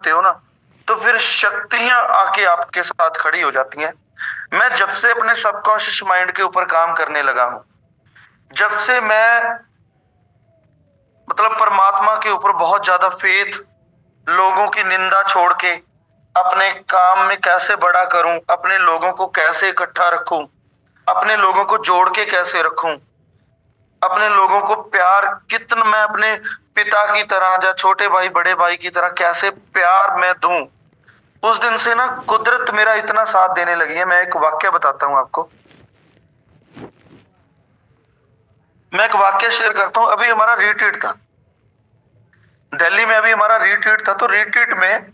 होते हो ना, तो फिर शक्तियां आके आपके साथ खड़ी हो जाती हैं। मैं जब से अपने सबकॉन्शियस माइंड के ऊपर काम करने लगा हूं, जब से मैं मतलब परमात्मा के ऊपर बहुत ज्यादा फेथ, लोगों की निंदा छोड़ के अपने काम में कैसे बड़ा करूं, अपने लोगों को कैसे इकट्ठा रखूं, अपने लोगों को जोड़ के कैसे रखूं, अपने लोगों को प्यार कितना मैं अपने पिता की तरह या छोटे भाई बड़े भाई की तरह कैसे प्यार मैं दूं, उस दिन से ना कुदरत मेरा इतना साथ देने लगी है। मैं एक वाक्य बताता हूं आपको। मैं एक वाक्य शेयर करता हूं। अभी हमारा रिट्रीट था दिल्ली में, अभी हमारा रिट्रीट था, तो रिट्रीट में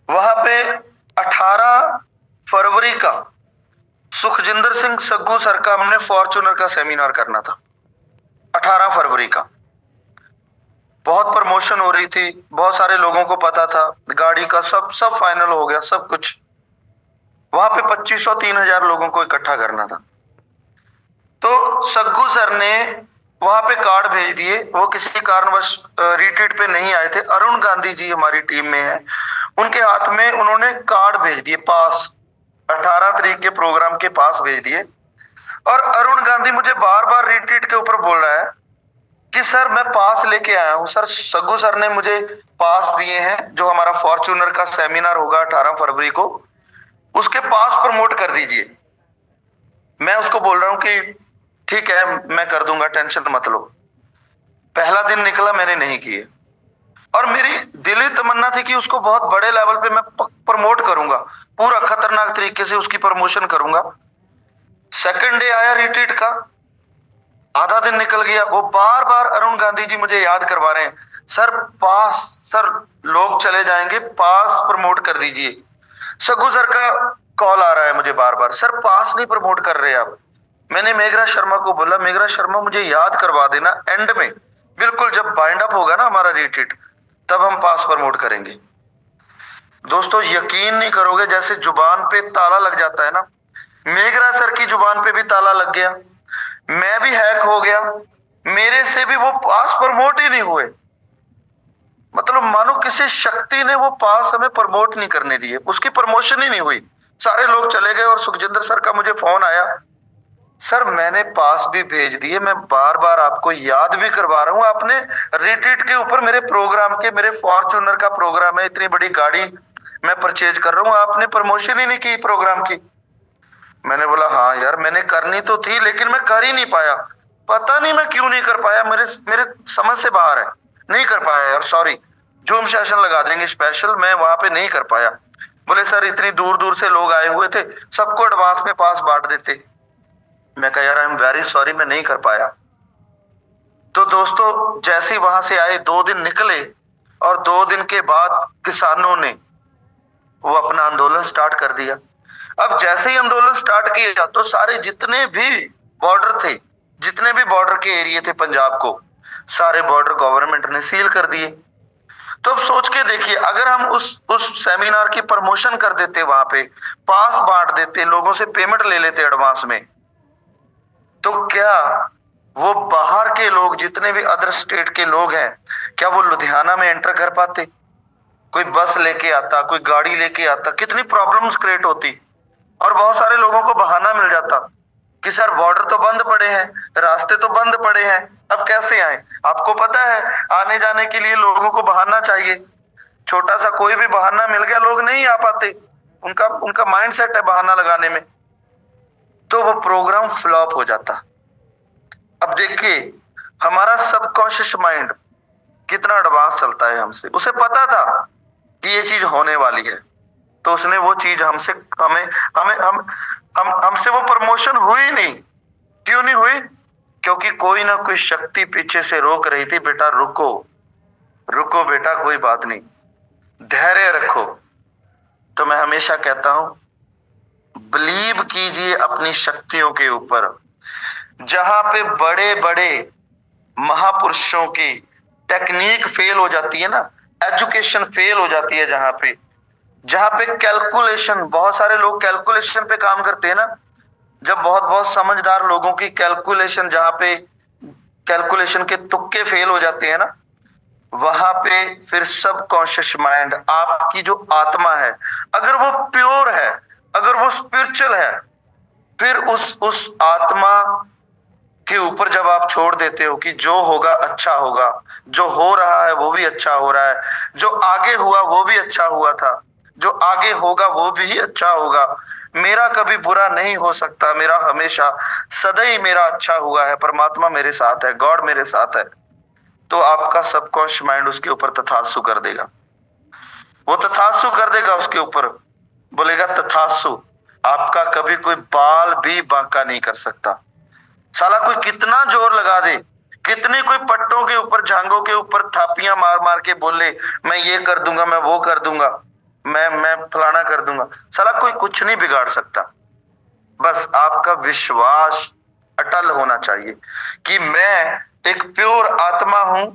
वहां पे 18 फरवरी का सुखजिंदर सिंह सग्गू सर का हमने फॉर्च्यूनर का सेमिनार करना था। 18 फरवरी का बहुत प्रमोशन हो रही थी, बहुत सारे लोगों को पता था, गाड़ी का सब सब फाइनल हो गया, सब कुछ। वहां पे 2500 3000 लोगों को इकट्ठा करना था। तो सग्गू सर ने वहां पे कार्ड भेज दिए। वो किसी कारणवश रिट्रीट पे नहीं आए थे। अरुण गांधी जी हमारी टीम में है, उनके हाथ में उन्होंने कार्ड भेज दिए, पास 18 तारीख के प्रोग्राम के पास भेज दिए। और अरुण गांधी मुझे बार बार रिट्रीट के ऊपर बोल रहा है कि सर मैं पास लेके आया हूं सर, सग्गू सर ने मुझे पास दिए हैं, जो हमारा फॉर्च्यूनर का सेमिनार होगा 18 फरवरी को, उसके पास प्रमोट कर दीजिए। मैं उसको बोल रहा हूं कि ठीक है मैं कर दूंगा, टेंशन मत लो। पहला दिन निकला, मैंने नहीं किए। और मेरी दिली तमन्ना थी कि उसको बहुत बड़े लेवल पे मैं प्रमोट करूंगा, पूरा खतरनाक तरीके से उसकी प्रमोशन करूंगा। सेकंड डे आया रिट्रीट का, आधा दिन निकल गया, वो बार बार अरुण गांधी जी मुझे याद करवा रहे हैं, सर पास, सर लोग चले जाएंगे, पास प्रमोट कर दीजिए। सग्गू सर का कॉल आ रहा है मुझे बार बार, सर पास नहीं प्रमोट कर रहे आप। मैंने मेघरा शर्मा को बोला, मेघरा शर्मा मुझे याद करवा देना, एंड में बिल्कुल जब बाइंड अप होगा ना हमारा रिट्रीट, तब हम पास प्रमोट करेंगे। दोस्तों यकीन नहीं करोगे, जैसे जुबान पे ताला लग जाता है ना, मेघरा सर की जुबान पे भी ताला लग गया, मैं भी हैक हो गया, मेरे से भी वो पास प्रमोट ही नहीं हुए। मतलब मानो किसी शक्ति ने वो पास हमें प्रमोट नहीं करने दिए, उसकी प्रमोशन ही नहीं हुई, सारे लोग चले गए। और सुखजिंदर सर का मुझे फोन आया, सर मैंने पास भी भेज दिए, मैं बार बार आपको याद भी करवा रहा हूं, आपने रिट्रीट के ऊपर मेरे प्रोग्राम के, मेरे फॉर्च्यूनर का प्रोग्राम है, इतनी बड़ी गाड़ी मैं परचेज कर रहा हूं, आपने प्रमोशन ही नहीं की प्रोग्राम की। मैंने बोला हाँ यार मैंने करनी तो थी, लेकिन मैं कर ही नहीं पाया, पता नहीं मैं क्यों नहीं कर पाया, मेरे मेरे समझ से बाहर है, नहीं कर पाया यार, सॉरी, जूम सेशन लगा देंगे स्पेशल, मैं वहां पे नहीं कर पाया। बोले सर इतनी दूर दूर से लोग आए हुए थे, सबको एडवांस में पास बांट देते। मैं कहा यार आई एम वेरी सॉरी, मैं नहीं कर पाया। तो दोस्तों जैसे ही वहां से आए, 2 दिन निकले, और 2 दिन के बाद किसानों ने वो अपना आंदोलन स्टार्ट कर दिया। अब जैसे ही आंदोलन स्टार्ट किया तो सारे जितने भी बॉर्डर थे, जितने भी बॉर्डर के एरिया थे पंजाब को, सारे बॉर्डर गवर्नमेंट ने सील कर दिए। तो अब सोच के देखिए, अगर हम उस सेमिनार की प्रमोशन कर देते, वहां पे पास बांट देते, लोगों से पेमेंट ले लेते एडवांस में, तो क्या वो बाहर के लोग, जितने भी अदर स्टेट के लोग हैं, क्या वो लुधियाना में एंटर कर पाते? कोई बस लेके आता, कोई गाड़ी लेके आता, कितनी प्रॉब्लम्स क्रिएट होती। और बहुत सारे लोगों को बहाना मिल जाता कि सर बॉर्डर तो बंद पड़े हैं, रास्ते तो बंद पड़े हैं, अब कैसे आए? आपको पता है आने जाने के लिए लोगों को बहाना चाहिए, छोटा सा कोई भी बहाना मिल गया लोग नहीं आ पाते, उनका उनका माइंड सेट है बहाना लगाने में, तो वो प्रोग्राम फ्लॉप हो जाता। अब देखिए हमारा सबकॉन्शियस माइंड कितना एडवांस चलता है हमसे, उसे पता था कि ये चीज होने वाली है, तो उसने वो चीज हमसे, हमें हमें हम हमसे वो प्रमोशन हुई नहीं। क्यों नहीं हुई? क्योंकि कोई ना कोई शक्ति पीछे से रोक रही थी, बेटा रुको, रुको बेटा, कोई बात नहीं, धैर्य रखो। तो मैं हमेशा कहता हूं, बिलीव कीजिए अपनी शक्तियों के ऊपर। जहां पे बड़े बड़े महापुरुषों की टेक्निक फेल हो जाती है ना, एजुकेशन फेल हो जाती है, जहां पे कैलकुलेशन, बहुत सारे लोग कैलकुलेशन पे काम करते हैं ना, जब बहुत बहुत समझदार लोगों की कैलकुलेशन, जहां पे कैलकुलेशन के तुक्के फेल हो जाते हैं ना, वहां पे फिर सब कॉन्शियस माइंड, आपकी जो आत्मा है, अगर वो प्योर है, अगर वो स्पिरिचुअल है, फिर उस आत्मा के ऊपर जब आप छोड़ देते हो कि जो होगा अच्छा होगा, जो हो रहा है वो भी अच्छा हो रहा है, जो आगे हुआ वो भी अच्छा हुआ था, जो आगे होगा वो भी अच्छा होगा, मेरा कभी बुरा नहीं हो सकता, मेरा हमेशा सदैव मेरा अच्छा हुआ है, परमात्मा मेरे साथ है, गॉड मेरे साथ है, तो आपका सबकॉन्शियस माइंड उसके ऊपर तथास्तु कर देगा। वो तथास्तु कर देगा उसके ऊपर, बोलेगा तथास्तु। आपका कभी कोई बाल भी बांका नहीं कर सकता। साला कोई कितना जोर लगा दे, कितने कोई पट्टों के ऊपर, झांगों के ऊपर थापियां मार मार के बोले मैं ये कर दूंगा, मैं वो कर दूंगा, मैं फलाना कर दूंगा, साला कोई कुछ नहीं बिगाड़ सकता। बस आपका विश्वास अटल होना चाहिए कि मैं एक प्योर आत्मा हूं,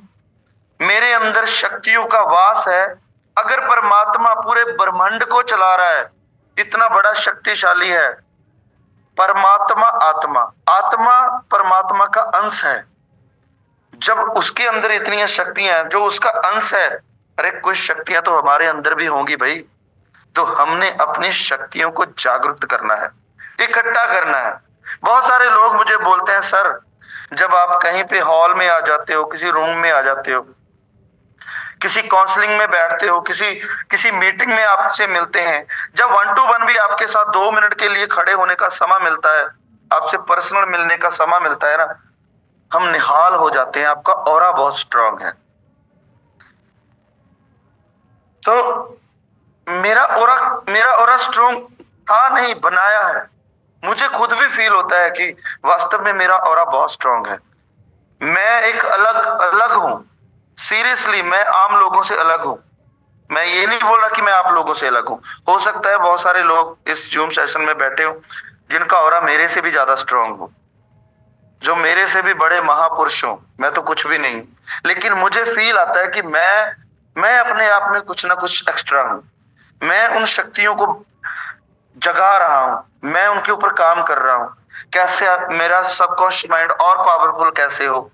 मेरे अंदर शक्तियों का वास है। अगर परमात्मा पूरे ब्रह्मांड को चला रहा है, इतना बड़ा शक्तिशाली है, परमात्मा आत्मा, आत्मा परमात्मा का अंश है, जब उसके अंदर इतनी शक्तियां हैं, जो उसका अंश है, अरे कुछ शक्तियां तो हमारे अंदर भी होंगी भाई। तो हमने अपनी शक्तियों को जागृत करना है, इकट्ठा करना है। बहुत सारे लोग मुझे बोलते हैं सर, जब आप कहीं पे हॉल में आ जाते हो, किसी रूम में आ जाते हो, किसी काउंसलिंग में बैठते हो, किसी किसी मीटिंग में आपसे मिलते हैं, जब 1 to 1 भी आपके साथ 2 मिनट के लिए खड़े होने का समय मिलता है, आपसे पर्सनल मिलने का समय मिलता है ना, हम निहाल हो जाते हैं, आपका ऑरा बहुत स्ट्रांग है। तो मेरा ऑरा स्ट्रांग था नहीं, बनाया है। मुझे खुद भी फील होता है कि वास्तव में मेरा ऑरा बहुत स्ट्रांग है। मैं एक अलग अलग हूं, सीरियसली मैं आम लोगों से अलग हूं। मैं ये नहीं बोल रहा कि मैं आप लोगों से अलग हूं। हो सकता है बहुत सारे लोग इस जूम सेशन में बैठे हो जिनका ऑरा मेरे से भी ज्यादा स्ट्रांग हो, जो मेरे से भी बड़े महापुरुष हो, मैं तो कुछ भी नहीं। लेकिन मुझे फील आता है कि मैं अपने आप में कुछ ना कुछ एक्स्ट्रा हूं। मैं उन शक्तियों को जगा रहा हूं, मैं उनके ऊपर काम कर रहा हूं। कैसे मेरा सबकॉन्शियस माइंड और पावरफुल कैसे हो,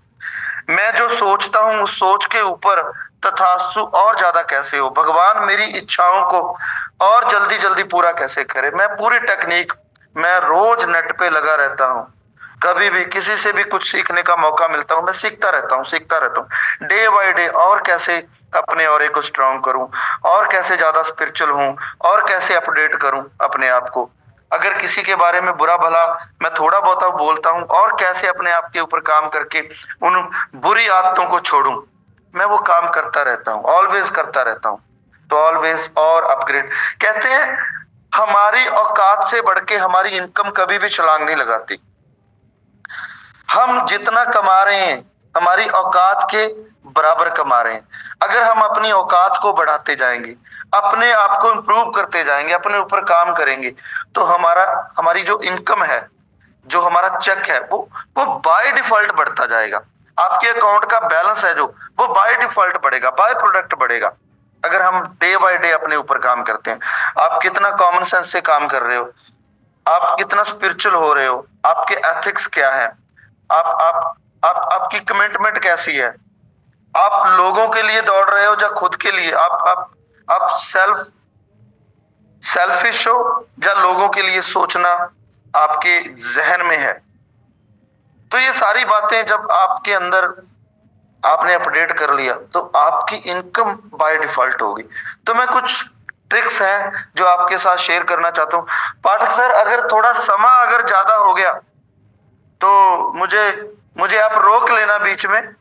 मैं जो सोचता हूं उस सोच के ऊपर तथास्तु और ज्यादा कैसे हो, भगवान मेरी इच्छाओं को और जल्दी जल्दी पूरा कैसे करे। मैं पूरी टेक्निक, मैं रोज नेट पे लगा रहता हूं, कभी भी किसी से भी कुछ सीखने का मौका मिलता हूं, मैं सीखता रहता हूं, सीखता रहता हूं डे बाय डे, और कैसे अपने ऑरे को स्ट्रांग करूं, और कैसे ज्यादा स्पिरिचुअल हूं, और कैसे अपडेट करूं अपने आप को। अगर किसी के बारे में बुरा भला मैं थोड़ा बहुत बोलता हूं, और कैसे अपने आप के ऊपर काम करके उन बुरी आदतों को छोड़ूं, मैं वो काम करता रहता हूं, ऑलवेज करता रहता हूं। तो ऑलवेज और अपग्रेड, कहते हैं हमारी औकात से बढ़ के हमारी इनकम कभी भी छलांग नहीं लगाती। हम जितना कमा रहे हैं हमारी औकात के बराबर कमा रहे हैं। अगर हम अपनी औकात को बढ़ाते जाएंगे, अपने आप को इंप्रूव करते जाएंगे, अपने ऊपर काम करेंगे, तो हमारी जो इनकम है, जो हमारा चेक है, वो बाय डिफॉल्ट बढ़ता जाएगा। आपके अकाउंट का बैलेंस है जो, वो बाय डिफॉल्ट बढ़ेगा, बाय प्रोडक्ट बढ़ेगा। अगर हम डे बाय डे अपने ऊपर काम करते हैं, आप कितना कॉमन सेंस से काम कर रहे हो, आप कितना स्पिरिचुअल हो रहे हो, आपके एथिक्स क्या है, आप आपकी कमिटमेंट कैसी है, आप लोगों के लिए दौड़ रहे हो या खुद के लिए, आप सेल्फिश हो या लोगों के लिए सोचना आपके जहन में है। तो ये सारी बातें जब आपके अंदर आपने अपडेट कर लिया, तो आपकी इनकम बाय डिफॉल्ट होगी। तो मैं कुछ ट्रिक्स हैं जो आपके साथ शेयर करना चाहता हूँ। पाठक सर, अगर थोड़ा समय अगर ज्यादा हो गया तो मुझे मुझे आप रोक लेना बीच में,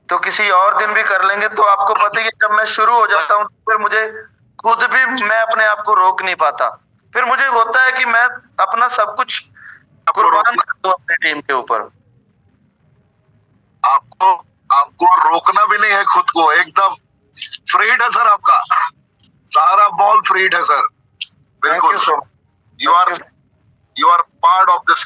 तो किसी और दिन भी कर लेंगे। तो आपको पता ही है जब मैं शुरू हो जाता हूँ फिर मुझे खुद भी, मैं अपने आप को रोक नहीं पाता, फिर मुझे होता है कि मैं अपना सब कुछ कुर्बान कर दूं अपनी टीम के ऊपर। आपको आपको रोकना भी नहीं है खुद को, एकदम फ्रीड है सर आपका, सारा बॉल फ्रीड है सर, बिल्कुल। You are part of this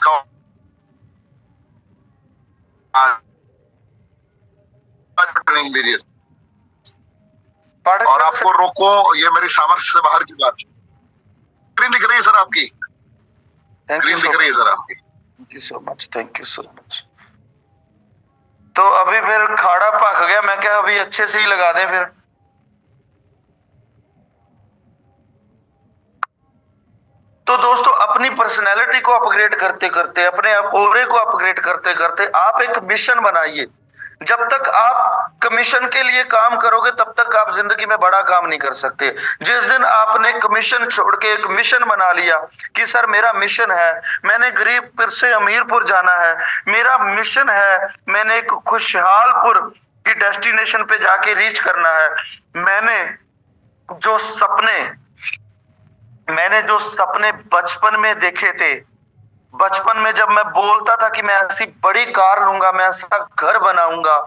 और आपको रोको ये मेरी सामर्थ्य से बाहर की बात। स्क्रीन दिख रही है सर आपकी, स्क्रीन दिख रही है सर आपकी। Thank you so much, thank you so much. तो अभी फिर खाड़ा पक गया, मैं क्या अभी अच्छे से ही लगा दें फिर। तो दोस्तों अपनी पर्सनैलिटी को अपग्रेड करते करते, अपने आप ओरे को अपग्रेड करते करते आप एक मिशन बनाइए। जब तक आप कमीशन के लिए काम करोगे तब तक आप जिंदगी में बड़ा काम नहीं कर सकते। जिस दिन आपने कमीशन छोड़ के एक मिशन बना लिया कि सर मेरा मिशन है, मैंने गरीबपुर से अमीरपुर जाना है, मेरा मिशन है, मैंने एक खुशहालपुर की डेस्टिनेशन पे जाके रीच करना है, मैंने जो सपने बचपन में देखे थे, बचपन में जब मैं बोलता था कि मैं ऐसी बड़ी कार लूंगा, मैं ऐसा घर बनाऊंगा,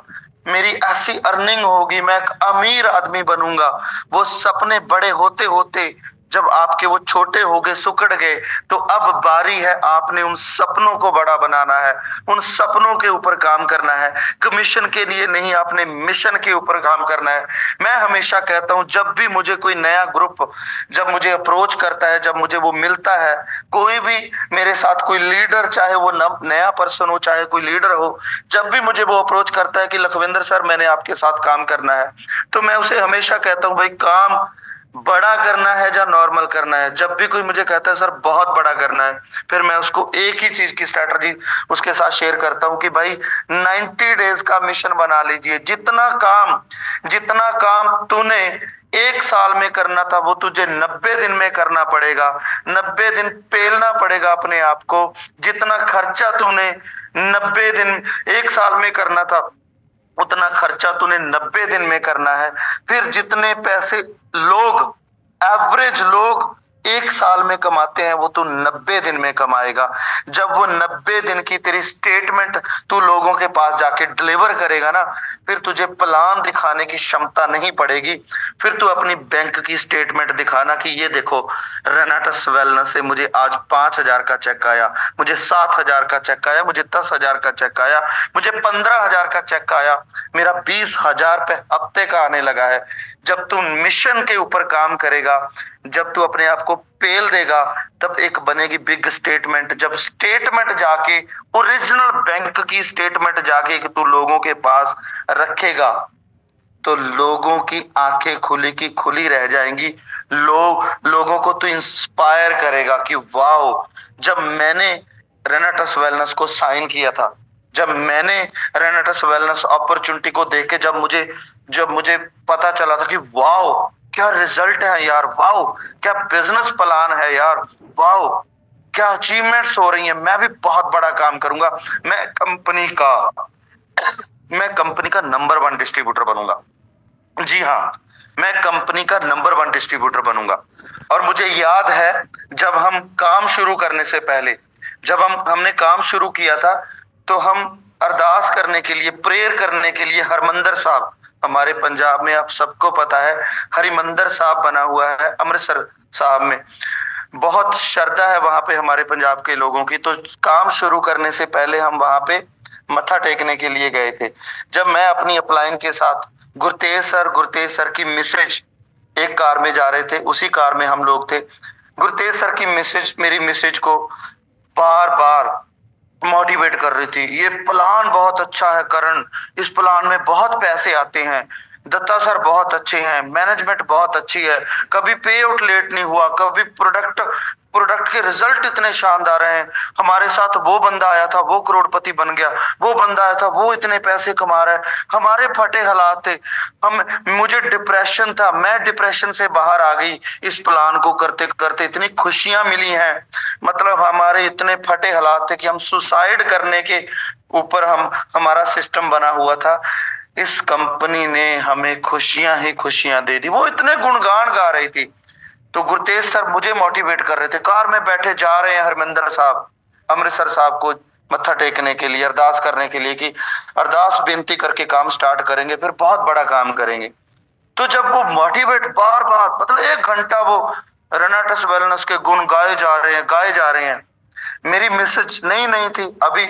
मेरी ऐसी अर्निंग होगी, मैं एक अमीर आदमी बनूंगा, वो सपने बड़े होते होते जब आपके वो छोटे हो गए, सुकड़ गए, तो अब बारी है आपने उन सपनों को बड़ा बनाना है, उन सपनों के ऊपर काम करना है। कमीशन के लिए नहीं, आपने मिशन के ऊपर काम करना है। मैं हमेशा कहता हूं, जब भी मुझे कोई नया ग्रुप जब मुझे अप्रोच करता है, जब मुझे वो मिलता है, कोई भी मेरे साथ कोई लीडर, चाहे वो नया पर्सन हो, चाहे कोई लीडर हो, जब भी मुझे वो अप्रोच करता है कि लखविंदर सर मैंने आपके साथ काम करना है, तो मैं उसे हमेशा कहता हूं भाई काम बड़ा करना है या नॉर्मल करना है। जब भी कोई मुझे कहता है सर बहुत बड़ा करना है, फिर मैं उसको एक ही चीज की स्ट्रेटजी उसके साथ शेयर करता हूं कि भाई 90 डेज का मिशन बना लीजिए। जितना काम तूने एक साल में करना था वो तुझे 90 दिन में करना पड़ेगा। 90 दिन पेलना पड़ेगा अपने आप को। जितना खर्चा तूने 90 दिन एक साल में करना था उतना खर्चा तूने 90 दिन में करना है। फिर जितने पैसे एवरेज लोग एक साल में कमाते हैं वो तू 90 दिन में कमाएगा। जब वो 90 दिन की तेरी स्टेटमेंट तू लोगों के पास जाके डिलीवर करेगा ना, फिर तुझे प्लान दिखाने की क्षमता नहीं पड़ेगी। फिर तू अपनी बैंक की स्टेटमेंट दिखाना कि ये देखो, रेनाटस वेलनेस से मुझे आज 5,000 का चेक आया, मुझे 7,000 का चेक आया, मुझे 10,000 का चेक आया, मुझे 15,000 का चेक आया, मेरा 20,000 पे हफ्ते का आने लगा है। जब तू मिशन के ऊपर काम करेगा, जब तू अपने आप को पेल देगा, तब एक बनेगी बिग स्टेटमेंट। जब स्टेटमेंट जाके ओरिजिनल बैंक की स्टेटमेंट जाके तू लोगों के पास रखेगा तो लोगों की आंखें खुली की खुली रह जाएंगी। लोगों को तो इंस्पायर करेगा कि वाओ, जब मैंने रेनाटस वेलनेस को साइन किया था, जब मैंने रेनाटस वेलनेस अपॉर्चुनिटी को देख के जब मुझे पता चला था कि वाओ क्या रिजल्ट है यार, वाओ क्या बिजनेस प्लान है यार, वाओ क्या अचीवमेंट्स हो रही हैं, मैं भी बहुत बड़ा काम करूंगा, मैं कंपनी का नंबर 1 डिस्ट्रीब्यूटर बनूंगा। जी हाँ, मैं कंपनी का नंबर 1 डिस्ट्रीब्यूटर बनूंगा। और मुझे याद है जब हम काम शुरू करने से पहले, जब हमने काम शुरू किया था, तो हम अरदास करने के लिए, प्रेयर करने के लिए हरमंदर साहब, हमारे पंजाब में आप सबको पता है हरिमंदर साहब बना हुआ है अमृतसर साहब में, बहुत श्रद्धा है वहां पे हमारे पंजाब के लोगों की। तो काम शुरू करने से पहले हम वहां पे मत्था टेकने के लिए गए थे। जब मैं अपनी अपलाइन के साथ गुरतेज सर की मिसेज एक कार में जा रहे थे, उसी कार में हम लोग थे। गुरतेज सर की मिसेज मेरी मिसेज को बार बार मोटिवेट कर रही थी, ये प्लान बहुत अच्छा है करण, इस प्लान में बहुत पैसे आते हैं, दत्ता सर बहुत अच्छे हैं, मैनेजमेंट बहुत अच्छी है, कभी पे आउट लेट नहीं हुआ, कभी प्रोडक्ट के रिजल्ट इतने शानदार हैं। हमारे साथ वो बंदा आया था वो करोड़पति बन गया, वो बंदा आया था वो इतने पैसे कमा रहा है। हमारे फटे हालात थे, मुझे डिप्रेशन था, मैं डिप्रेशन से बाहर आ गई। इस प्लान को करते करते इतनी खुशियां मिली हैं, मतलब हमारे इतने फटे हालात थे कि हम सुसाइड करने के ऊपर हमारा सिस्टम बना हुआ था। इस कंपनी ने हमें खुशियां ही खुशियां दे दी। वो इतने गुणगान गा रही थी, तो गुरतेज सर मुझे मोटिवेट कर रहे थे। कार में बैठे जा रहे हैं हरमिंदर साहब अमृतसर साहब को मत्था टेकने के लिए, अरदास करने के लिए कि अरदास बेनती करके काम स्टार्ट करेंगे, फिर बहुत बड़ा काम करेंगे। तो जब वो मोटिवेट बार बार, मतलब 1 घंटा वो रेनाटस वेलनेस के गुण गाए जा रहे हैं। मेरी मिसेज नहीं थी, अभी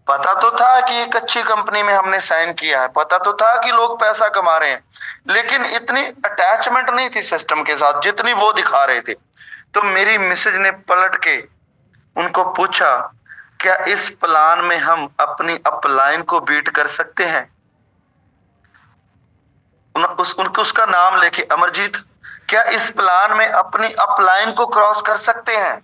पता तो था कि एक अच्छी कंपनी में हमने साइन किया है, पता तो था कि लोग पैसा कमा रहे हैं, लेकिन इतनी अटैचमेंट नहीं थी सिस्टम के साथ जितनी वो दिखा रहे थे। तो मेरी मिसेज ने पलट के उनको पूछा क्या इस प्लान में हम अपनी अपलाइन को बीट कर सकते हैं? उसका नाम लेके, अमरजीत, क्या इस प्लान में अपनी अपलाइन को क्रॉस कर सकते हैं?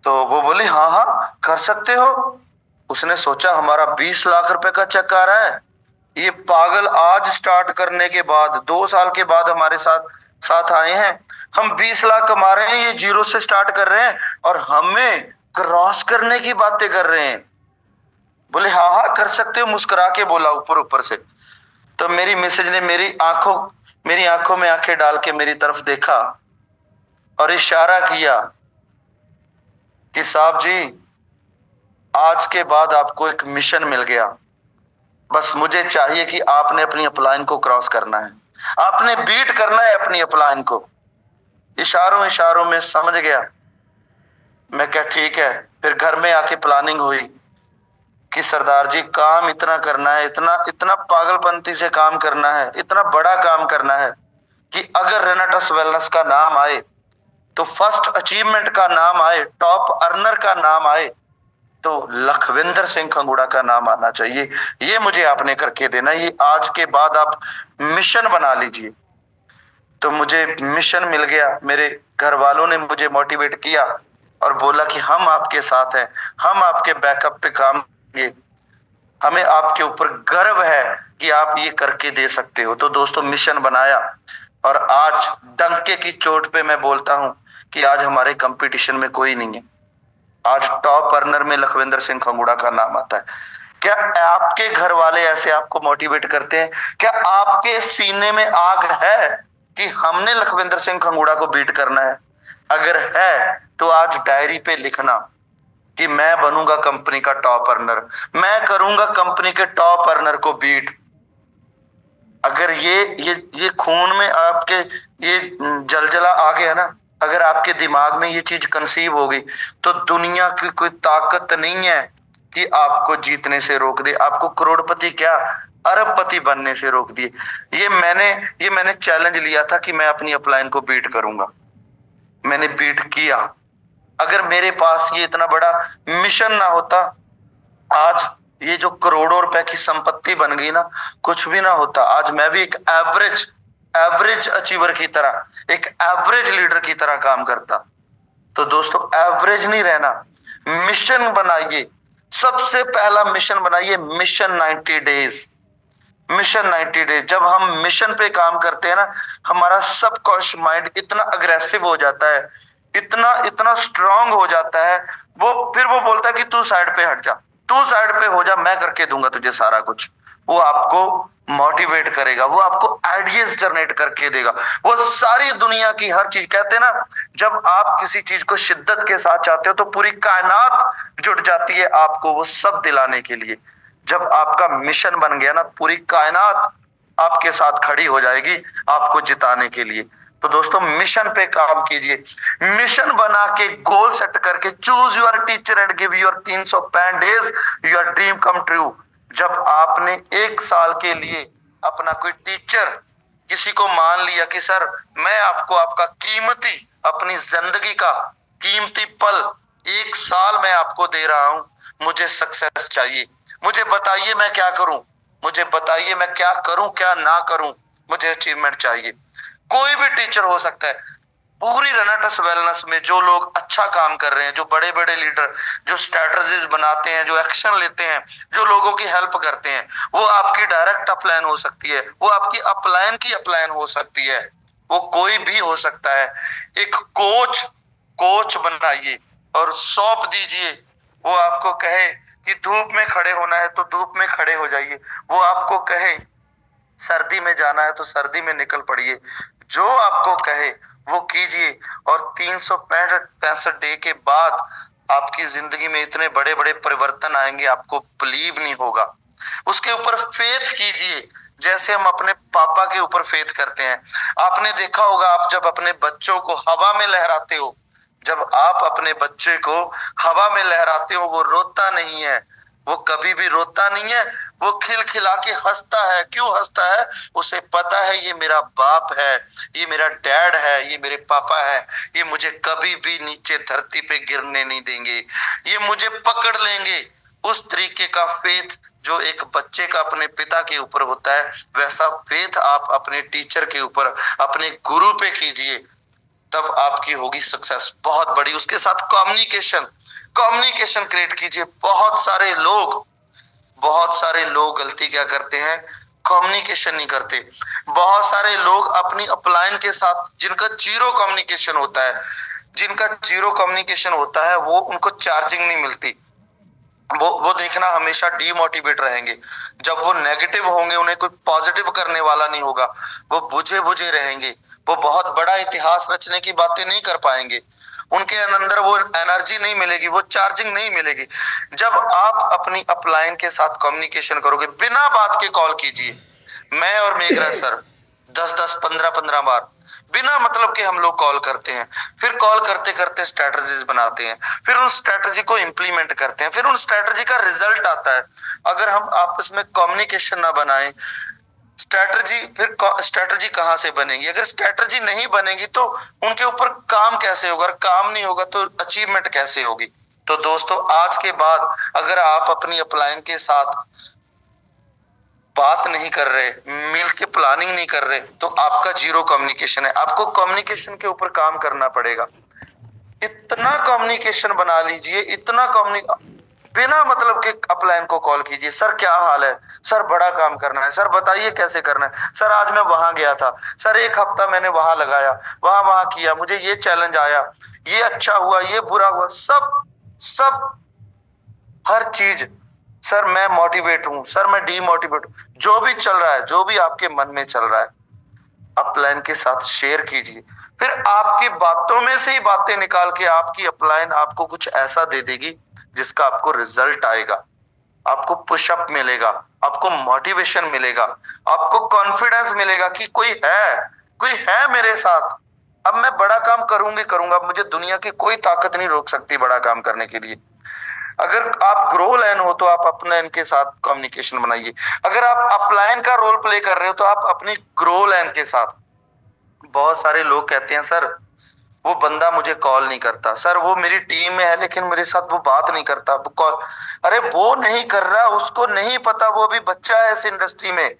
तो वो बोली हाँ हाँ कर सकते हो। उसने सोचा हमारा 20 लाख रुपए का चेक आ रहा है, ये पागल आज स्टार्ट करने के बाद 2 साल के बाद हमारे साथ साथ आए हैं, हम 20 लाख कमा रहे हैं, ये जीरो से स्टार्ट कर रहे हैं और हमें क्रॉस करने की बातें कर रहे हैं। बोले हाँ हाँ कर सकते हो, मुस्कुरा के बोला ऊपर ऊपर से। तो मेरी मिसेज ने मेरी आंखों में आंखें डाल के मेरी तरफ देखा और इशारा किया कि साहब जी, आज के बाद आपको एक मिशन मिल गया, बस मुझे चाहिए कि आपने अपनी अपलाइन को क्रॉस करना है, आपने बीट करना है अपनी अपलाइन को। इशारों इशारों में समझ गया। मैं क्या ठीक है। फिर घर में आके प्लानिंग हुई कि सरदार जी काम इतना करना है, इतना इतना पागलपंती से काम करना है, इतना बड़ा काम करना है कि अगर रेनेटस वेलनेस का नाम आए तो फर्स्ट अचीवमेंट का नाम आए, टॉप अर्नर का नाम आए तो लखविंदर सिंह खंगुड़ा का नाम आना चाहिए। ये मुझे आपने करके देना, ये आज के बाद आप मिशन बना लीजिए। तो मुझे मिशन मिल गया। मेरे घर वालों ने मुझे मोटिवेट किया और बोला कि हम आपके साथ हैं, हम आपके बैकअप पे काम करेंगे, हमें आपके ऊपर गर्व है कि आप ये करके दे सकते हो। तो दोस्तों मिशन बनाया और आज डंके की चोट पे मैं बोलता हूं कि आज हमारे कंपटीशन में कोई नहीं है। आज टॉप अर्नर में लखविंदर सिंह खंगुड़ा का नाम आता है। क्या आपके घर वाले ऐसे आपको मोटिवेट करते हैं? क्या आपके सीने में आग है कि हमने लखविंदर सिंह खंगुड़ा को बीट करना है? अगर है तो आज डायरी पे लिखना कि मैं बनूंगा कंपनी का टॉप अर्नर, मैं करूंगा कंपनी के टॉप अर्नर को बीट। अगर ये खून में आपके ये जलजला आ गया ना, अगर आपके दिमाग में ये चीज कंसीव हो गई तो दुनिया की कोई ताकत नहीं है कि आपको जीतने से रोक दे, आपको करोड़पति क्या अरबपति बनने से रोक दिए। ये मैंने चैलेंज लिया था कि मैं अपनी अपलाइन को बीट करूंगा, मैंने बीट किया। अगर मेरे पास ये इतना बड़ा मिशन ना होता, आज ये जो करोड़ों रुपए की संपत्ति बन गई ना, कुछ भी ना होता। आज मैं भी एक एवरेज अचीवर की तरह, एक एवरेज लीडर की तरह काम करता। तो दोस्तों एवरेज नहीं रहना, मिशन बनाइए। सबसे पहला मिशन बनाइए, मिशन 90 डेज। Mission 90 days. जब हम मिशन पे काम करते हैं ना, हमारा सबकॉन्शियस माइंड इतना अग्रेसिव हो जाता है, इतना इतना स्ट्रांग हो जाता है, फिर वो बोलता है कि तू साइड पे हट जा, तू साइड पे हो जा, मैं करके दूंगा तुझे सारा कुछ। वो आपको मोटिवेट करेगा, वो आपको आइडियाज जनरेट करके देगा, वो सारी दुनिया की हर चीज। कहते हैं ना, जब आप किसी चीज को शिद्दत के साथ चाहते हो तो पूरी कायनात जुट जाती है आपको वो सब दिलाने के लिए। जब आपका मिशन बन गया ना, पूरी कायनात आपके साथ खड़ी हो जाएगी आपको जिताने के लिए। तो दोस्तों मिशन पे काम कीजिए, मिशन बना के गोल सेट करके choose your teacher and give your 365 days your dream come true. जब आपने 1 साल के लिए अपना कोई टीचर किसी को मान लिया कि सर मैं आपको आपका कीमती, अपनी जिंदगी का कीमती पल 1 साल मैं आपको दे रहा हूं, मुझे सक्सेस चाहिए, मुझे बताइए मैं क्या करूं, मुझे बताइए मैं क्या करूं क्या ना करूं, मुझे अचीवमेंट चाहिए। कोई भी टीचर हो सकता है। पूरी रेनेटस वेलनेस में जो लोग अच्छा काम कर रहे हैं, जो बड़े बड़े लीडर, जो स्ट्रेटजीज बनाते हैं, जो एक्शन लेते हैं, जो लोगों की हेल्प करते हैं, वो आपकी डायरेक्ट अपलाइन हो सकती है, वो आपकी अपलाइन की अपलाइन हो सकती है, वो कोई भी हो सकता है। एक कोच बनाइए और सौंप दीजिए। वो आपको कहे कि धूप में खड़े होना है तो धूप में खड़े हो जाइए, वो आपको कहे सर्दी में जाना है तो सर्दी में निकल पड़िए, जो आपको कहे वो कीजिए। और 365 डे के बाद आपकी जिंदगी में इतने बड़े बड़े परिवर्तन आएंगे, आपको बिलीव नहीं होगा। उसके ऊपर फेथ कीजिए जैसे हम अपने पापा के ऊपर फेथ करते हैं। आपने देखा होगा, आप जब अपने बच्चों को हवा में लहराते हो, जब आप अपने बच्चे को हवा में लहराते हो, वो रोता नहीं है, वो कभी भी रोता नहीं है, वो खिलखिला के हंसता है। क्यों हंसता है? उसे पता है ये मेरा बाप है, ये मेरा डैड है, ये मेरे पापा है, ये मुझे कभी भी नीचे धरती पे गिरने नहीं देंगे, ये मुझे पकड़ लेंगे। उस तरीके का फेथ जो एक बच्चे का अपने पिता के ऊपर होता है, वैसा फेथ आप अपने टीचर के ऊपर, अपने गुरु पे कीजिए, तब आपकी होगी सक्सेस बहुत बड़ी। उसके साथ कम्युनिकेशन कम्युनिकेशन क्रिएट कीजिए। बहुत सारे लोग गलती क्या करते हैं? कम्युनिकेशन नहीं करते। बहुत सारे लोग अपनी अपलाइन के साथ जिनका जीरो कम्युनिकेशन होता है वो उनको चार्जिंग नहीं मिलती। वो देखना हमेशा डीमोटिवेट रहेंगे। जब वो नेगेटिव होंगे, उन्हें कोई पॉजिटिव करने वाला नहीं होगा, वो बुझे बुझे रहेंगे। वो बहुत बड़ा इतिहास रचने की बातें नहीं कर पाएंगे। उनके अंदर वो एनर्जी नहीं मिलेगी, वो चार्जिंग नहीं मिलेगी। जब आप अपनी अपलाइन के साथ कम्युनिकेशन करोगे, बिना बात के कॉल कीजिए। मैं और मेघराज सर 10-10, 15-15 बार बिना मतलब के हम लोग कॉल करते हैं। फिर कॉल करते करते स्ट्रेटजीज बनाते हैं, फिर उन स्ट्रेटजी को इंप्लीमेंट करते हैं, फिर उन स्ट्रेटजी का रिजल्ट आता है। अगर हम आपस में कम्युनिकेशन ना बनाए, स्ट्रेटजी कहां से बनेगी? अगर स्ट्रेटजी नहीं बनेगी तो उनके ऊपर काम कैसे होगा? काम नहीं होगा तो अचीवमेंट कैसे होगी? तो दोस्तों, आज के बाद अगर आप अपनी अपलाइन के साथ बात नहीं कर रहे, मिल के प्लानिंग नहीं कर रहे, तो आपका जीरो कम्युनिकेशन है। आपको कम्युनिकेशन के ऊपर काम करना पड़ेगा। इतना कम्युनिकेशन बना लीजिए, बिना मतलब के अपलाइन को कॉल कीजिए। सर क्या हाल है? सर बड़ा काम करना है। सर बताइए कैसे करना है? सर आज मैं वहां गया था। सर एक हफ्ता मैंने वहां लगाया, वहां वहां किया, मुझे ये चैलेंज आया, ये अच्छा हुआ, ये बुरा हुआ, सब सब हर चीज। सर मैं मोटिवेट हूं, सर मैं डीमोटिवेट हूं, जो भी चल रहा है, जो भी आपके मन में चल रहा है, अपलाइन के साथ शेयर कीजिए। फिर आपकी बातों में से ही बातें निकाल के आपकी अपलाइन आपको कुछ ऐसा दे देगी जिसका आपको रिजल्ट आएगा। आपको पुशअप मिलेगा, आपको मोटिवेशन मिलेगा, आपको कॉन्फिडेंस मिलेगा कि कोई है मेरे साथ। अब मैं बड़ा काम करूंगा। मुझे दुनिया की कोई ताकत नहीं रोक सकती बड़ा काम करने के लिए। अगर आप ग्रो लाइन हो तो आप अपने इनके साथ कम्युनिकेशन बनाइए। अगर आप अपलाइन का रोल प्ले कर रहे हो तो आप अपनी ग्रो लाइन के साथ। बहुत सारे लोग कहते हैं सर वो बंदा मुझे कॉल नहीं करता, सर वो मेरी टीम में है लेकिन मेरे साथ वो बात नहीं करता, वो कॉल। अरे वो नहीं कर रहा, उसको नहीं पता, वो अभी बच्चा है इस इंडस्ट्री में,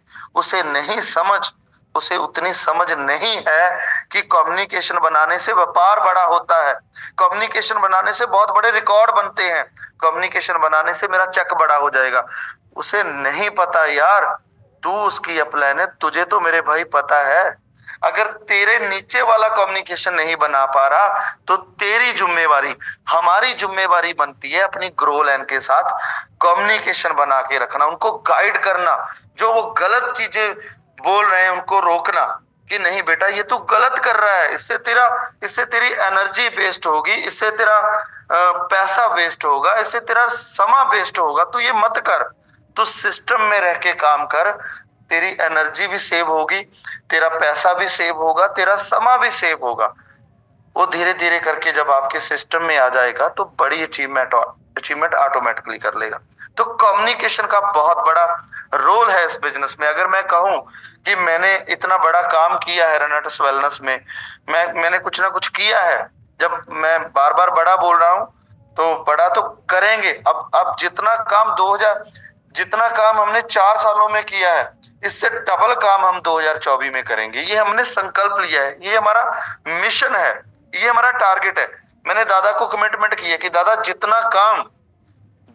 उसे उतनी समझ नहीं है कि कम्युनिकेशन बनाने से व्यापार बड़ा होता है, कम्युनिकेशन बनाने से बहुत बड़े रिकॉर्ड बनते हैं, कम्युनिकेशन बनाने से मेरा चेक बड़ा हो जाएगा। उसे नहीं पता यार, तू उसकी अपलाइन है, तुझे तो मेरे भाई पता है। अगर तेरे नीचे वाला कम्युनिकेशन नहीं बना पा रहा तो तेरी जिम्मेवारी, हमारी जिम्मेवारी बनती है अपनी ग्रो लाइन के साथ कम्युनिकेशन बना के रखना, उनको गाइड करना। जो वो गलत चीजें बोल रहे हैं उनको रोकना कि नहीं बेटा ये तू गलत कर रहा है, इससे तेरी एनर्जी वेस्ट होगी, इससे तेरा पैसा वेस्ट होगा, इससे तेरा समा वेस्ट होगा, तू ये मत कर। तू सिस्टम में रह के काम कर, तेरी एनर्जी भी सेव होगी, तेरा पैसा भी सेव होगा, तेरा समा भी सेव होगा। वो धीरे धीरे करके जब आपके सिस्टम में आ जाएगा तो बड़ी अचीवमेंट ऑटोमेटिकली कर लेगा। तो कम्युनिकेशन का बहुत बड़ा रोल है इस बिजनेस में। अगर मैं कहूं कि मैंने इतना बड़ा काम किया है रेनेटस वेलनेस में, मैंने कुछ ना कुछ किया है। जब मैं बार बार बड़ा बोल रहा हूं तो बड़ा तो करेंगे। अब जितना काम हमने 4 सालों में किया है, इससे डबल काम हम 2024 में करेंगे। ये हमने संकल्प लिया है, ये हमारा मिशन है, ये हमारा टारगेट है। मैंने दादा को कमिटमेंट किया कि दादा जितना काम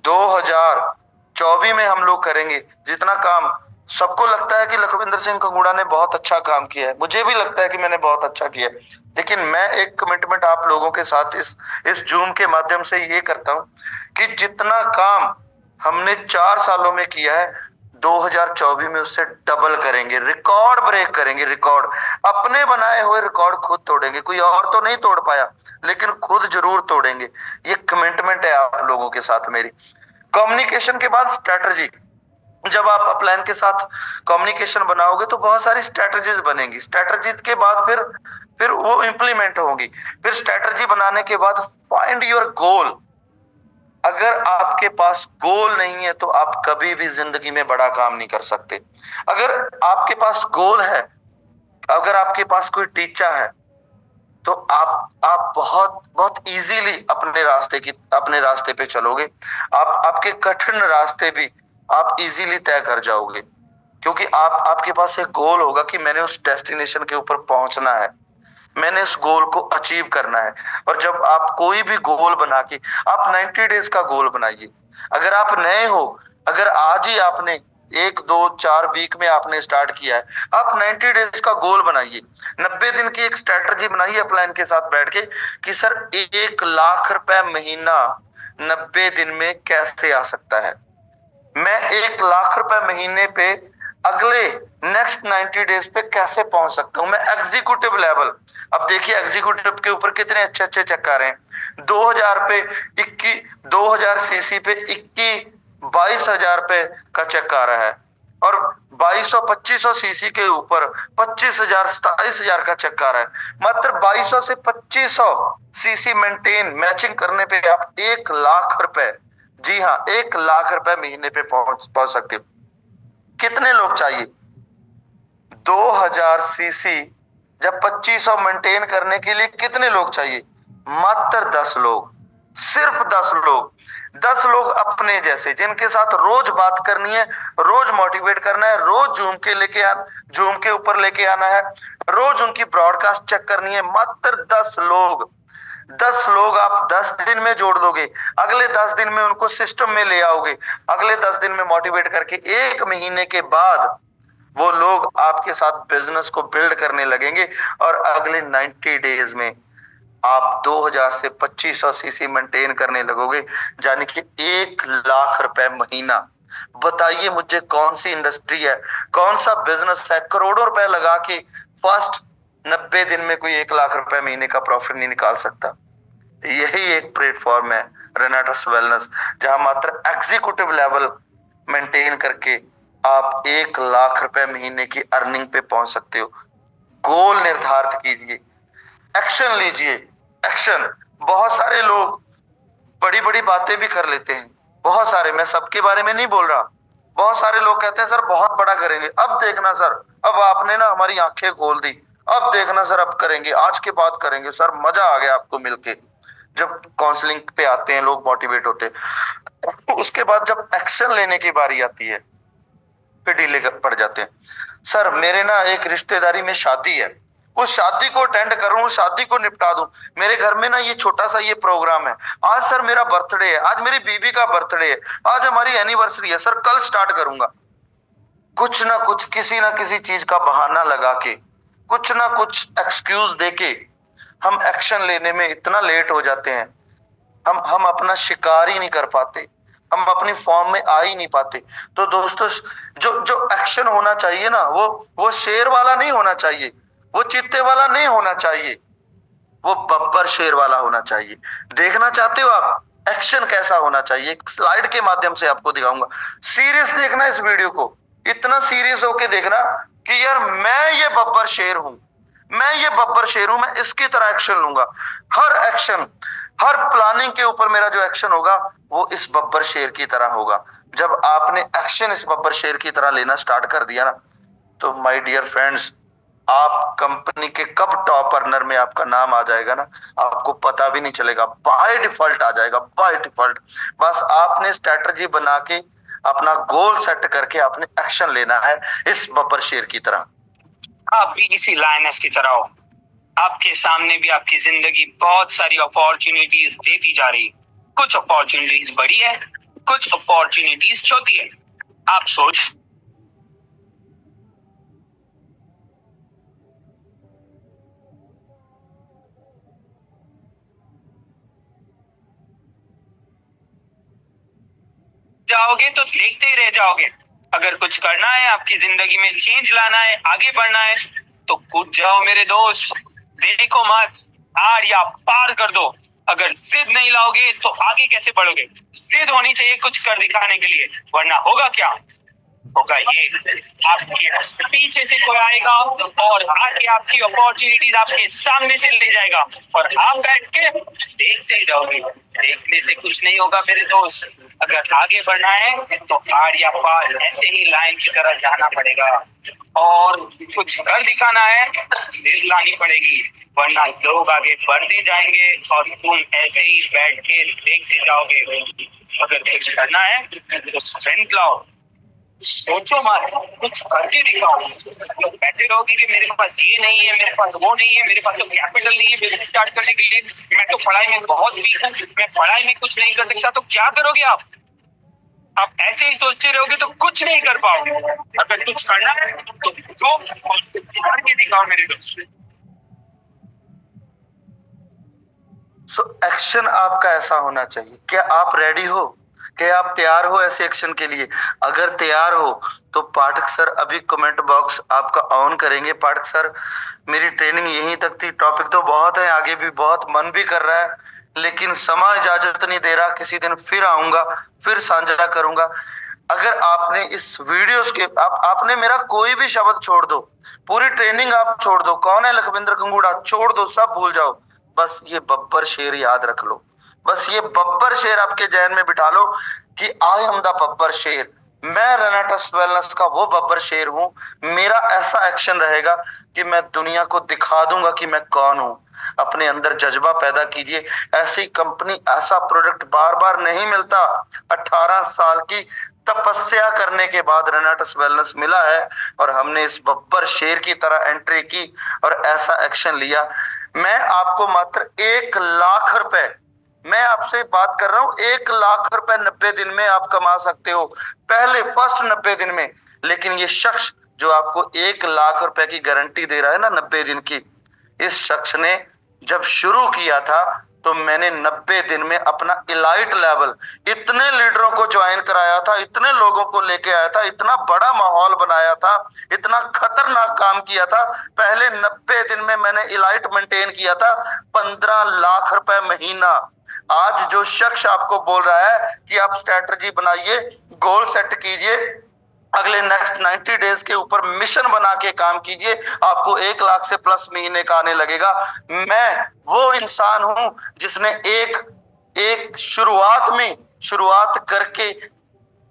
2024 में हम लोग करेंगे, जितना काम सबको लगता है कि लखविंदर सिंह कंगुड़ा ने बहुत अच्छा काम किया है, मुझे भी लगता है कि मैंने बहुत अच्छा किया है, लेकिन मैं एक कमिटमेंट आप लोगों के साथ इस जूम के माध्यम से ये करता हूं कि जितना काम हमने 4 सालों में किया है, 2024 में उससे डबल करेंगे, रिकॉर्ड ब्रेक करेंगे। रिकॉर्ड, अपने बनाए हुए रिकॉर्ड खुद तोड़ेंगे। कोई और तो नहीं तोड़ पाया, लेकिन खुद जरूर तोड़ेंगे। ये कमिटमेंट है आप लोगों के साथ मेरी। कम्युनिकेशन के बाद स्ट्रेटजी। जब आप अपलाइन के साथ कम्युनिकेशन बनाओगे तो बहुत सारी स्ट्रेटजीज बनेंगी। स्ट्रेटजी के बाद फिर वो इंप्लीमेंट होगी। फिर स्ट्रेटजी बनाने के बाद फाइंड योर गोल। अगर आपके पास गोल नहीं है तो आप कभी भी जिंदगी में बड़ा काम नहीं कर सकते। अगर आपके पास गोल है, अगर आपके पास कोई टीचा है, तो आप बहुत बहुत इजीली अपने रास्ते पे चलोगे। आपके कठिन रास्ते भी आप इजीली तय कर जाओगे, क्योंकि आपके पास एक गोल होगा कि मैंने उस डेस्टिनेशन के ऊपर पहुंचना है, मैंने उस गोल को अचीव करना है। और जब आप कोई भी गोल बना के, आप 90 डेज का गोल बनाइए। अगर आप नए हो, अगर आज ही आपने 1 2 4 वीक में आपने स्टार्ट किया है, आप 90 डेज का गोल बनाइए। 90 दिन की एक स्ट्रेटजी बनाइए प्लान के साथ बैठ के कि सर 1 लाख रुपए महीना 90 दिन में कैसे आ सकता है। मैं 1 लाख रुपए महीने पे अगले नेक्स्ट 90 डेज पे कैसे पहुंच सकता हूं, मैं एग्जीक्यूटिव लेवल। अब देखिए एग्जीक्यूटिव के ऊपर कितने अच्छे अच्छे चक्कर हैं। 2000 पे 21, 2000 सीसी पे 22,000 पे का चेक आ रहा है, और 2200 2500 सीसी के ऊपर 25,000 27,000 का चेक आ रहा है। मात्र 2200 से 2500 सीसी मेंटेन मैचिंग करने पे आप 1 लाख रुपए, जी हाँ 1 लाख रुपए महीने पे पहुंच सकते हो। कितने लोग चाहिए? 2000 सीसी जब 2500 मेंटेन करने के लिए कितने लोग चाहिए? मात्र 10 लोग, सिर्फ 10 लोग। 10 लोग अपने जैसे, जिनके साथ रोज बात करनी है, रोज मोटिवेट करना है, रोज जूम के ऊपर लेके आना है, रोज उनकी ब्रॉडकास्ट चेक करनी है। मात्र 10 लोग। 10 लोग आप 10 दिन में जोड़ दोगे, अगले 10 दिन में उनको सिस्टम में ले आओगे, अगले 10 दिन में मोटिवेट करके 1 महीने के बाद वो लोग आपके साथ बिजनेस को बिल्ड करने लगेंगे, और अगले 90 डेज में आप 2000 से 2500 सीसी मेंटेन करने लगोगे, यानी कि 1 लाख रुपए महीना। बताइए मुझे कौन सी इंडस्ट्री है, कौन सा बिजनेस है, करोड़ों रुपए लगा के फर्स्ट 90 दिन में कोई 1 लाख रुपए महीने का प्रॉफिट नहीं निकाल सकता। यही एक प्लेटफॉर्म है रेनाटस वेलनेस, जहां मात्र एग्जीक्यूटिव लेवल मेंटेन करके आप 1 लाख रुपए महीने की अर्निंग पे पहुंच सकते हो। गोल निर्धारित कीजिए, एक्शन लीजिए। एक्शन। बहुत सारे लोग बड़ी बड़ी बातें भी कर लेते हैं, बहुत सारे, मैं सबके बारे में नहीं बोल रहा। बहुत सारे लोग कहते हैं सर बहुत बड़ा करेंगे, अब देखना सर, अब आपने ना हमारी आंखें खोल दी, अब देखना सर, अब करेंगे, आज के बाद करेंगे सर, मजा आ गया आपको मिलके। जब काउंसलिंग पे आते हैं लोग, मोटिवेट होते हैं, उसके बाद जब एक्शन लेने की बारी आती है फिर डीले पड़ जाते हैं। सर मेरे ना एक रिश्तेदारी में शादी है, उस शादी को अटेंड करूं, उस शादी को निपटा दूं, मेरे घर में ना ये छोटा सा ये प्रोग्राम है, आज सर मेरा बर्थडे है, आज मेरी बीवी का बर्थडे है, आज हमारी एनिवर्सरी है, सर कल स्टार्ट करूंगा। कुछ ना कुछ, किसी ना किसी चीज का बहाना लगा के, कुछ ना कुछ एक्सक्यूज देके हम एक्शन लेने में इतना लेट हो जाते हैं, हम अपना शिकार ही नहीं कर पाते, हम अपनी फॉर्म में आ ही नहीं पाते। तो दोस्तों, जो जो एक्शन होना चाहिए ना, वो शेर वाला नहीं होना चाहिए, वो चीते वाला नहीं होना चाहिए, वो बब्बर शेर वाला होना चाहिए। देखना चाहते हो आप एक्शन कैसा होना चाहिए? एक स्लाइड के माध्यम से आपको दिखाऊंगा। सीरियस देखना इस वीडियो को, इतना सीरियस होके देखना कि यार मैं ये बब्बर शेर हूं, मैं ये बब्बर शेर हूं, मैं इसकी तरह एक्शन लूंगा। हर एक्शन, हर प्लानिंग के ऊपर मेरा जो एक्शन होगा वो इस बब्बर शेर की तरह होगा। जब आपने एक्शन इस बब्बर शेर की तरह लेना स्टार्ट कर दिया ना, तो माय डियर फ्रेंड्स, आप कंपनी के कब टॉप अर्नर में आपका नाम आ जाएगा ना, आपको पता भी नहीं चलेगा, बाय डिफॉल्ट आ जाएगा, बाय डिफॉल्ट। बस आपने स्ट्रेटजी बना के अपना गोल सेट करके आपने एक्शन लेना है इस बब्बर शेर की तरह। आप भी इसी लायनेस की तरह हो, आपके सामने भी आपकी जिंदगी बहुत सारी अपॉर्चुनिटीज देती जा रही। कुछ अपॉर्चुनिटीज बड़ी है, कुछ अपॉर्चुनिटीज छोटी है। आप सोच जाओगे तो देखते ही रह जाओगे। अगर कुछ करना है, आपकी जिंदगी में चेंज लाना है, आगे बढ़ना है, तो कूद जाओ मेरे दोस्त। देखो मत, आर या पार कर दो। अगर जिद नहीं लाओगे तो आगे कैसे बढ़ोगे? जिद होनी चाहिए कुछ कर दिखाने के लिए, वरना होगा क्या? होगा ये, आपके पीछे से कोई आएगा और आके आपकी अपॉर्चुनिटीज आपके सामने से ले जाएगा और आप बैठ के देखते ही रहोगे। देखने से कुछ नहीं होगा मेरे दोस्त, अगर आगे बढ़ना है तो आर या पार ऐसे ही लाइन की तरह जाना पड़ेगा और कुछ कर दिखाना है, दिल लानी पड़ेगी, वरना लोग आगे बढ़ते जाएंगे और तुम ऐसे ही बैठ के देखते जाओगे। अगर कुछ करना है तो स्ट्रेंथ लाओ, सोचो मत, कुछ करके दिखाओ। लोग बैठे रहोगे कि मेरे पास ये नहीं है, मेरे पास वो नहीं है, मेरे पास तो कैपिटल नहीं है बिजनेस स्टार्ट करने के लिए, मैं तो पढ़ाई में बहुत वीक हूँ, मैं पढ़ाई में कुछ नहीं कर सकता, तो क्या करोगे आप? आप ऐसे ही सोचते रहोगे तो कुछ नहीं कर पाओगे। अगर कुछ करना है तो जो करके दिखाओ मेरे दोस्त। सो एक्शन आपका ऐसा होना चाहिए। क्या आप रेडी हो? क्या आप तैयार हो ऐसे एक्शन के लिए? अगर तैयार हो तो पाठक सर अभी कमेंट बॉक्स आपका ऑन करेंगे। पाठक सर, मेरी ट्रेनिंग यहीं तक थी, टॉपिक तो बहुत है, आगे भी बहुत मन भी कर रहा है, लेकिन समय इजाजत नहीं दे रहा। किसी दिन फिर आऊंगा, फिर साझा करूंगा। अगर आपने इस वीडियोस के आपने मेरा कोई भी शब्द छोड़ दो, पूरी ट्रेनिंग आप छोड़ दो, कौन है लखविंद्र गंगूड़ा छोड़ दो, सब भूल जाओ, बस ये बब्बर शेर याद रख लो। बस ये बब्बर शेर आपके जहन में बिठा लो कि आई एम द बब्बर शेर। मैं रेनाटस वेलनेस का वो बब्बर शेर हूं। मेरा ऐसा एक्शन रहेगा कि मैं दुनिया को दिखा दूंगा कि मैं कौन हूं। अपने अंदर जज्बा पैदा कीजिए। ऐसी कंपनी, ऐसा प्रोडक्ट बार बार नहीं मिलता। 18 साल की तपस्या करने के बाद रेनाटस वेलनेस मिला है और हमने इस बब्बर शेर की तरह एंट्री की और ऐसा एक्शन लिया। मैं आपको मात्र 1 लाख रुपए, मैं आपसे बात कर रहा हूं, 1 लाख रुपए 90 दिन में आप कमा सकते हो, पहले फर्स्ट 90 दिन में। लेकिन ये शख्स जो आपको 1 लाख रुपए की गारंटी दे रहा है ना 90 दिन की, इस शख्स ने जब शुरू किया था तो मैंने 90 दिन में अपना इलाइट लेवल, इतने लीडरों को ज्वाइन कराया था, इतने लोगों को लेके आया था, इतना बड़ा माहौल बनाया था, इतना खतरनाक काम किया था। पहले 90 दिन में मैंने इलाइट मेंटेन किया था 15 लाख रुपए महीना। आज जो शख्स आपको बोल रहा है कि आप स्ट्रेटजी बनाइए, गोल सेट कीजिए, अगले नेक्स्ट 90 डेज के ऊपर मिशन बना के काम कीजिए, आपको 1 लाख से प्लस महीने का आने लगेगा। मैं वो इंसान हूं जिसने एक शुरुआत करके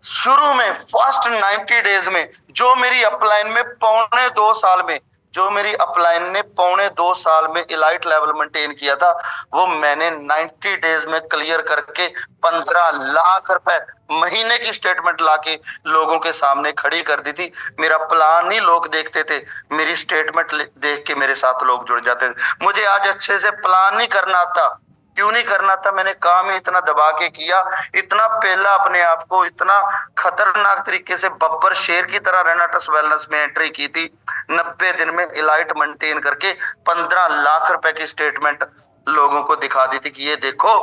शुरू में फर्स्ट 90 डेज में जो मेरी अपलाइन में पौने 2 साल में, जो मेरी अपलाइन ने पौने 2 साल में इलाइट लेवल मेंटेन किया था, वो मैंने 90 डेज में क्लियर करके 15 लाख रुपए महीने की स्टेटमेंट लाके लोगों के सामने खड़ी कर दी थी। मेरा प्लान ही लोग देखते थे, मेरी स्टेटमेंट देख के मेरे साथ लोग जुड़ जाते थे। मुझे आज अच्छे से प्लान नहीं करना था। क्यों नहीं करना था? मैंने काम ही इतना दबा के किया, इतना पहला अपने आप को इतना खतरनाक तरीके से बब्बर शेर की तरह रेनाटस वेलनेस में एंट्री की थी। 90 दिन में इलाइट मेंटेन करके 15 लाख रुपए की स्टेटमेंट लोगों को दिखा दी थी कि ये देखो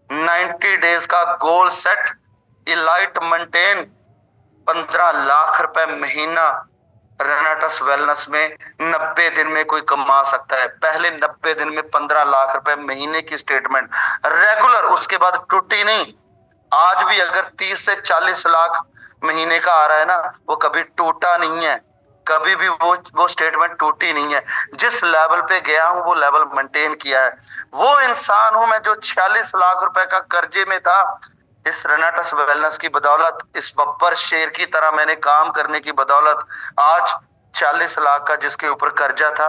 90 डेज का goal set, elite maintain, 15 lakh रुपए महीना रेनाटस वेलनेस में 90 दिन में कोई कमा सकता है। पहले 90 दिन में 15 लाख रुपए महीने की स्टेटमेंट रेगुलर, उसके बाद टूटी नहीं। आज भी अगर 30 से 40 लाख महीने का आ रहा है ना, वो कभी टूटा नहीं है, कभी भी वो स्टेटमेंट टूटी नहीं है। जिस लेवल पे गया हूं वो लेवल मेंटेन किया है। वो इंसान हूं मैं जो 46 लाख रुपए का कर्जे में था। इस रेनाटस वेलनेस की बदौलत, इस बब्बर शेर की तरह मैंने काम करने की बदौलत आज 40 लाख का जिसके ऊपर कर्जा था,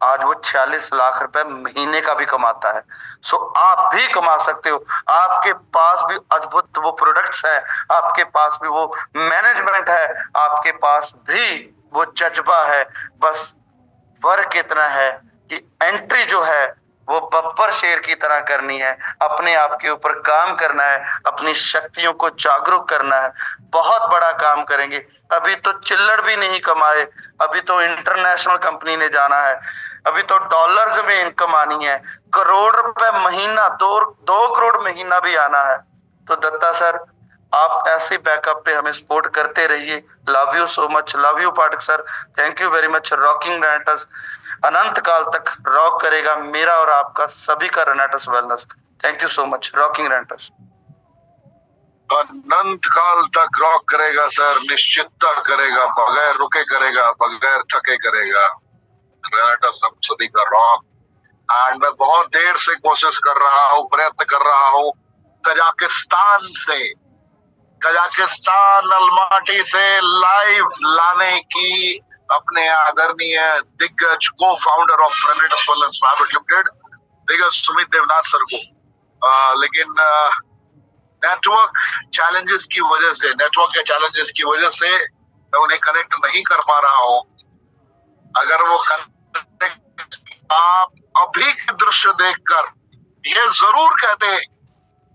आज वो 46 लाख रुपए महीने का भी कमाता है। सो आप भी कमा सकते हो। आपके पास भी अद्भुत वो प्रोडक्ट्स है, आपके पास भी वो मैनेजमेंट है, आपके पास भी वो जज्बा है। बस फर्क इतना है कि एंट्री जो है वो बब्बर शेर की तरह करनी है, अपने आप के ऊपर काम करना है, अपनी शक्तियों को जागरूक करना है। बहुत बड़ा काम करेंगे। अभी तो चिल्लड़ भी नहीं कमाए, अभी तो इंटरनेशनल कंपनी ने जाना है, अभी तो डॉलर्स में इनकम आनी है, करोड़ रुपए महीना, 2 करोड़ महीना भी आना है। तो दत्ता सर, आप ऐसे बैकअप पे हमें सपोर्ट करते रहिए। Love you so much, love you Pathak sir, thank you very much. Rocking Renatus अनंत काल तक रॉक करेगा, मेरा और आपका सभी का Renatus wellness. Thank you so much, rocking Renatus. अनंत काल तक रॉक करेगा सर, निश्चितता करेगा, बगैर रुके करेगा, बगैर थके करेगा। रेनाटा सप्तशती का रॉक। एंड मैं बहुत देर से कोशिश कर रहा हूँ, प्रयत्न कर रहा हूँ कजाकिस्तान अलमाटी से लाइव लाने की अपने आदरणीय दिग्गज को founder of Renata wellness private limited दिग्गज सुमित देवनाथ सर को। लेकिन नेटवर्क चैलेंजेस की वजह से मैं उन्हें कनेक्ट नहीं कर पा रहा हूँ। अगर वो कनेक्ट, आप अभी के दृश्य देखकर ये जरूर कहते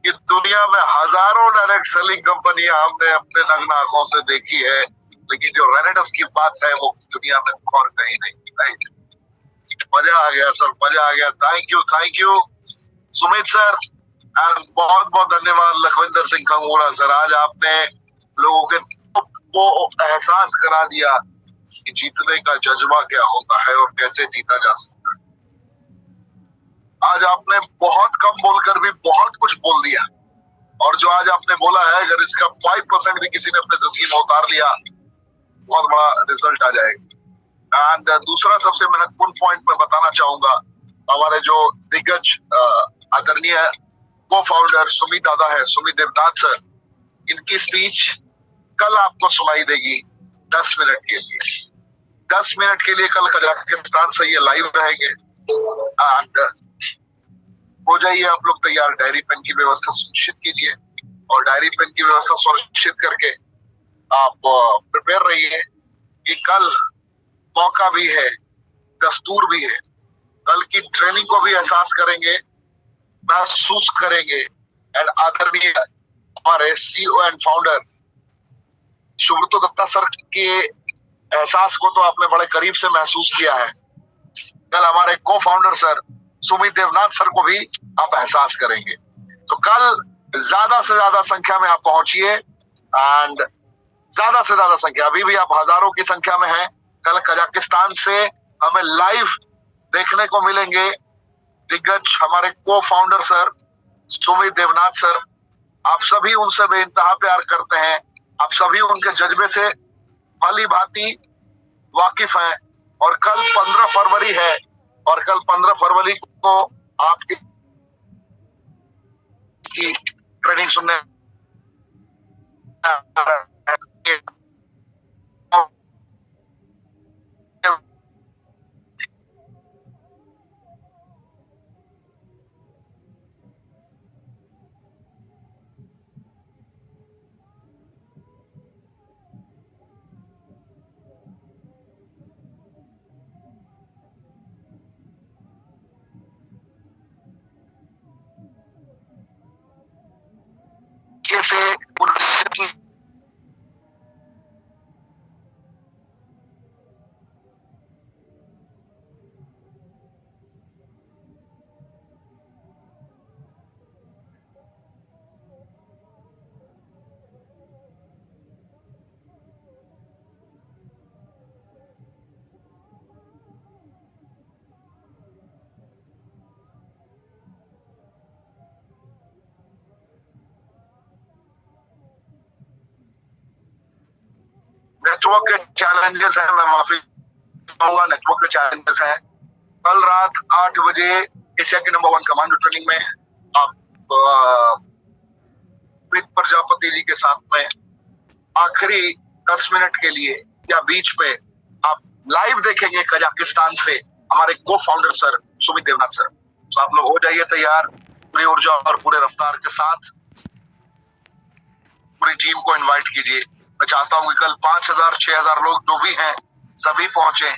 कि दुनिया में हजारों डायरेक्ट सेलिंग कंपनियां हमने अपने नग्न आंखों से देखी है, लेकिन जो रेनेडस की बात है वो दुनिया में और कहीं नहीं। राइट, मजा आ गया सर, मजा आ गया। Thank you Sumit sir, and बहुत बहुत धन्यवाद लखविंदर सिंह खंगोड़ा सर। आज आपने लोगों के को एहसास करा दिया कि जीतने का जज्बा क्या होता है और कैसे जीता जा सकता है। आज आपने बहुत कम बोलकर भी बहुत कुछ बोल दिया, और जो आज आपने बोला है अगर इसका 5% भी किसी ने अपने जिंदगी में उतार लिया, बहुत बड़ा रिजल्ट आ जाएगा। एंड दूसरा सबसे महत्वपूर्ण पॉइंट मैं बताना चाहूंगा, हमारे जो दिग्गज आदरणीय को फाउंडर सुमित दादा है, सुमित देवनाथ सर, इनकी स्पीच कल आपको सुनाई देगी 10 मिनट के लिए। 10 मिनट के लिए कल कजाकिस्तान से ये लाइव रहेंगे। एंड हो जाइए आप लोग तैयार, डायरी पेन की व्यवस्था सुनिश्चित कीजिए, और डायरी पेन की व्यवस्था सुनिश्चित करके आप प्रिपेयर रहिए कि कल मौका भी है, दस्तूर भी है। कल की ट्रेनिंग को भी एहसास करेंगे, महसूस करेंगे। एंड आदरणीय हमारे CEO and founder Subroto Dutta sir के एहसास को तो आपने बड़े करीब से महसूस किया है। कल हमारे cofounder sir Sumit Devnath sir को भी आप एहसास करेंगे। तो कल ज्यादा से ज्यादा संख्या में आप पहुंचिए, एंड ज्यादा से ज्यादा संख्या, अभी भी आप हजारों की संख्या में हैं। कल कजाकिस्तान से हमें लाइव देखने को मिलेंगे दिग्गज हमारे cofounder sir Sumit Devnath sir. आप सभी उनसे बेइंतहा प्यार करते हैं, आप सभी उनके जज्बे से भली भांति वाकिफ हैं। और कल 15 फरवरी है, और कल 15 फरवरी को आपकी ट्रेनिंग सुनने से नेटवर्क के चैलेंजेस हैं, मैं माफी चाहूंगा, नेटवर्क के चैलेंजेस हैं। कल रात 8 बजे एशिया के नंबर 1 कमांडो ट्रेनिंग में आप प्रजापति जी के साथ में आखिरी 10 मिनट के लिए या बीच में आप लाइव देखेंगे कजाकिस्तान से हमारे cofounder sir Sumit Devnath sir. तो आप लोग हो जाइए तैयार, पूरी ऊर्जा और पूरे रफ्तार के साथ पूरी टीम को इनवाइट कीजिए। मैं चाहता हूं कि कल 5000 6000 लोग जो भी हैं सभी पहुंचे।